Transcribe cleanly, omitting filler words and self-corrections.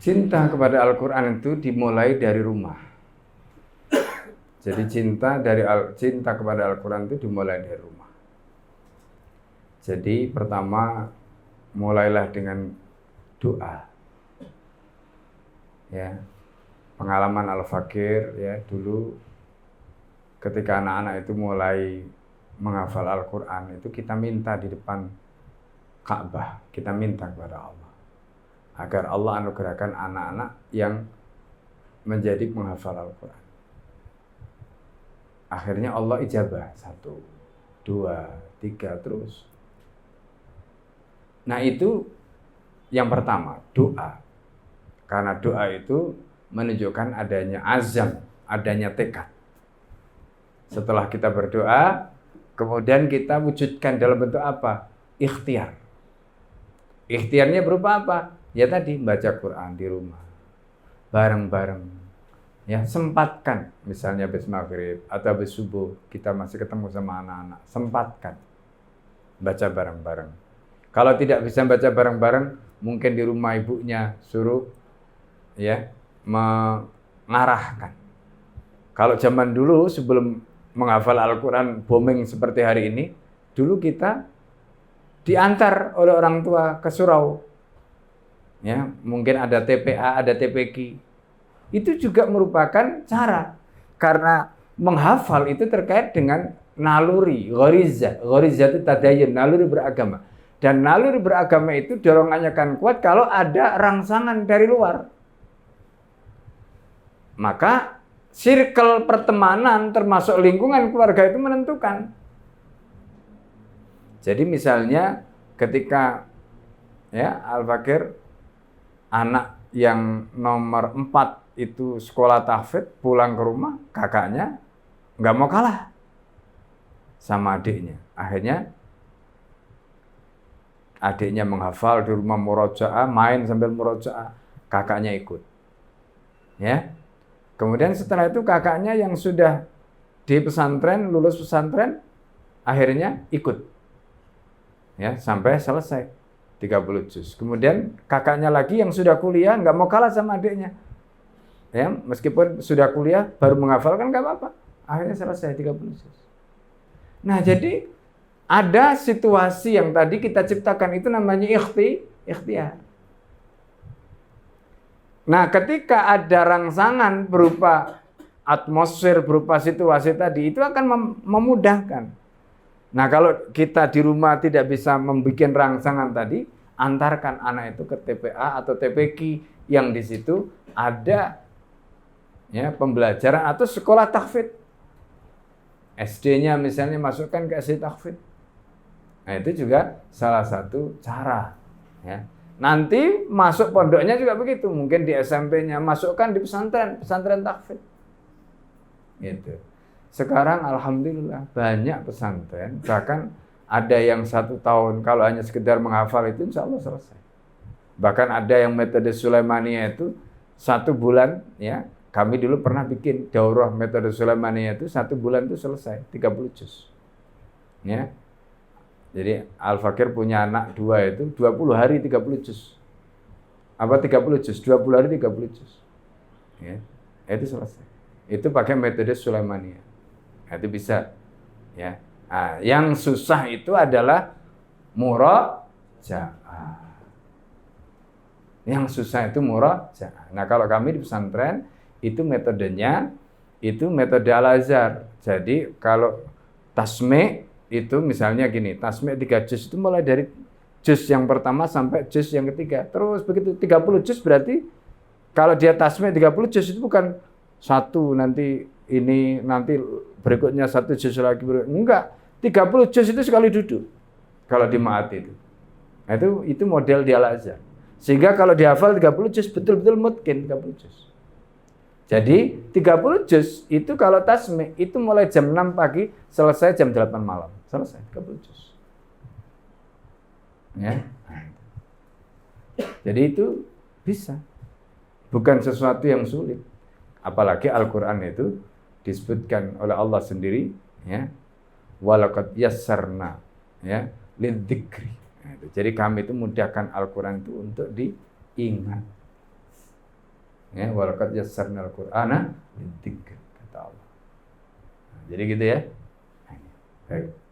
Cinta kepada Al-Quran itu dimulai dari rumah. Jadi cinta kepada Al-Quran itu dimulai dari rumah. Jadi pertama mulailah dengan doa. Ya, pengalaman Al-Fakir ya dulu ketika anak-anak itu mulai menghafal Al-Quran itu kita minta di depan Ka'bah, kita minta kepada Allah agar Allah anugerahkan anak-anak yang menjadi penghafal Al-Quran. Akhirnya Allah ijabah 1, 2, 3 terus. Nah itu yang pertama, doa. Karena doa itu menunjukkan adanya azam, adanya tekad. Setelah kita berdoa, kemudian kita wujudkan dalam bentuk apa? Ikhtiar. Ikhtiarnya berupa apa? Ya tadi baca Quran di rumah. Bareng-bareng. Ya, sempatkan misalnya habis maghrib atau habis subuh kita masih ketemu sama anak-anak, sempatkan baca bareng-bareng. Kalau tidak bisa baca bareng-bareng, mungkin di rumah ibunya suruh ya mengarahkan. Kalau zaman dulu sebelum menghafal Al-Quran booming seperti hari ini, dulu kita diantar oleh orang tua ke surau. Ya, mungkin ada TPA, ada TPQ. Itu juga merupakan cara, karena menghafal itu terkait dengan naluri, gharizah. Gharizah itu tadayun, naluri beragama. Dan naluri beragama itu dorongannya kan kuat kalau ada rangsangan dari luar. Maka circle pertemanan termasuk lingkungan keluarga itu menentukan. Jadi misalnya ketika ya Al-Fakir anak yang nomor 4 itu sekolah tahfidz, pulang ke rumah kakaknya nggak mau kalah sama adiknya. Akhirnya adiknya menghafal di rumah murojaah, main sambil murojaah, kakaknya ikut. Ya. Kemudian setelah itu kakaknya yang sudah di pesantren, lulus pesantren, akhirnya ikut. Ya, sampai selesai 30 juz. Kemudian kakaknya lagi yang sudah kuliah nggak mau kalah sama adiknya. Ya, meskipun sudah kuliah baru menghafal kan nggak apa-apa. Akhirnya selesai 30 juz. Nah, jadi ada situasi yang tadi kita ciptakan itu namanya ikhtiar. Nah, ketika ada rangsangan berupa atmosfer, berupa situasi tadi, itu akan memudahkan. Nah, kalau kita di rumah tidak bisa membuat rangsangan tadi, antarkan anak itu ke TPA atau TPQ yang di situ ada ya pembelajaran atau sekolah tahfidz. SD-nya misalnya masukkan ke SD tahfidz. Nah, itu juga salah satu cara ya. Nanti masuk pondoknya juga begitu, mungkin di SMP-nya masukkan di pesantren tahfidz. Gitu. Sekarang alhamdulillah banyak pesantren, bahkan ada yang 1 tahun kalau hanya sekedar menghafal itu insya Allah selesai. Bahkan ada yang metode Sulaimaniyah itu 1 bulan ya. Kami dulu pernah bikin daurah metode Sulaimaniyah itu 1 bulan itu selesai 30 juz. Ya. Jadi Al-Fakir punya anak 2 itu 20 hari 30 juz. Apa 30 juz? 20 hari 30 juz. Ya. Itu selesai. Itu pakai metode Sulaimaniyah. Itu bisa. Ya. Nah, yang susah itu adalah murojaah. Yang susah itu murojaah. Nah, kalau kami di pesantren itu metodenya itu metode Al-Azhar. Jadi kalau tasmi' itu misalnya gini, tasmi' 3 juz itu mulai dari juz yang pertama sampai juz yang ketiga. Terus begitu 30 juz berarti kalau dia tasmi' 30 juz itu bukan 1 nanti ini nanti berikutnya 1 juz lagi enggak. 30 juz itu sekali duduk. Kalau di Ma'at itu. Nah, itu model di Al-Azhar. Sehingga kalau dihafal 30 juz betul-betul mungkin 30 juz. Jadi 30 juz itu kalau tasmi' itu mulai jam 6 pagi selesai jam 8 malam. Selesai 30 juz. Ya. Jadi itu bisa. Bukan sesuatu yang sulit. Apalagi Al-Qur'an itu disebutkan oleh Allah sendiri ya. Walaqad yassarna ya lidzikri. Jadi kami itu mudahkan Al-Qur'an itu untuk diingat. Ya, walaqad yassarnal Qur'ana lidzikr kata Allah. Nah, jadi gitu ya. Baik.